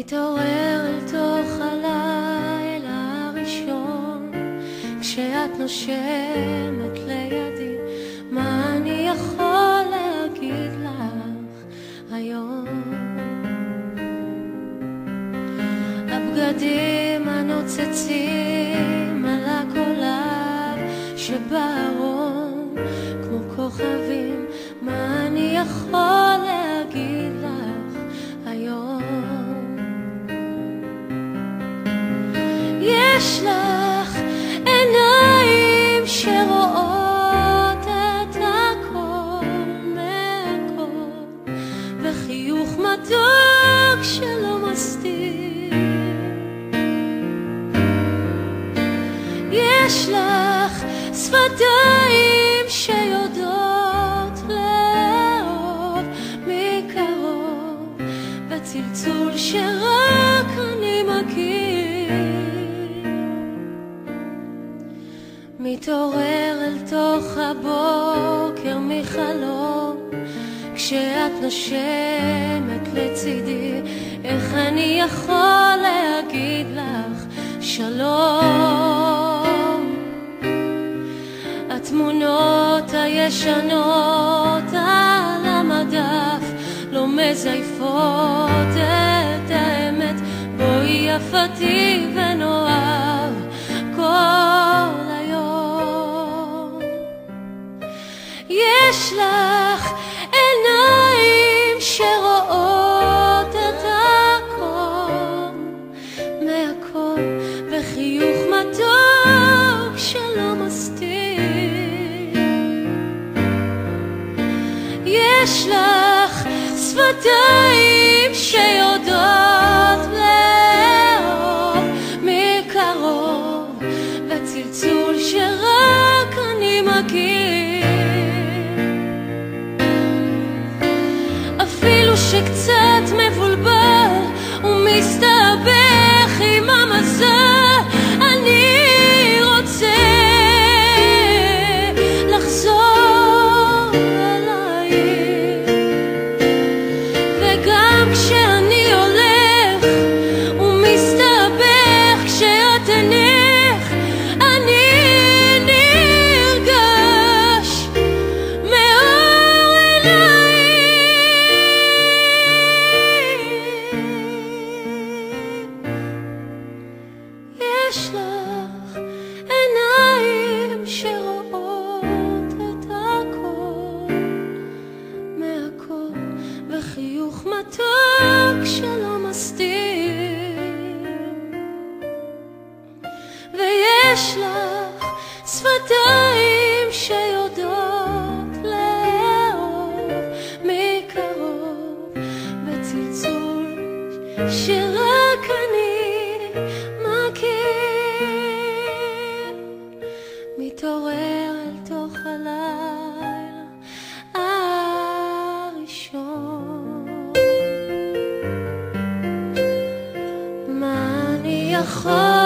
מתעורר אל תוך הלילה הראשון, כשאת נושמת לידי, מה אני יכול להגיד לך היום? הבגדים הנוצצים על הקולב שבארון כמו כוכבים, מה אני יכול להגיד לך היום? יש לך עיניים שרואות את הכל מהכל, וחיוך מתוק שלא מסתיר. יש לך שפתיים שיודעות לאהוב מקרוב, בצלצול שרק אני מכיר. מתעורר אל תוך הבוקר מחלום, כשאת נושמת לצידי, איך אני יכול להגיד לך שלום? התמונות הישנות על המדף לא מזייפות את האמת, בואי יפתי ונאהב כל היום. יש לך עיניים שרואות את הכל מהכל, וחיוך מתוק שלא מסתיר. יש לך שפתיים שיודעות לאהוב מקרוב, בצלצול שרק אני מכיר. אפילו שקצת מבולבל ומסתבך עם המזל, אני רוצה לחזור אלייך. וגם כשאני הולך ומסתבך כשאת עינך, אני נרגש מאור עינייך. יש לך עיניים שרואות את הכל מהכל, וחיוך מתוק שלא מסתיר. ויש לך שפתיים שיודעות לאהוב מקרוב, בצלצול שרק אני מכיר. מתעורר אל תוך הלילה הראשון, מה אני יכול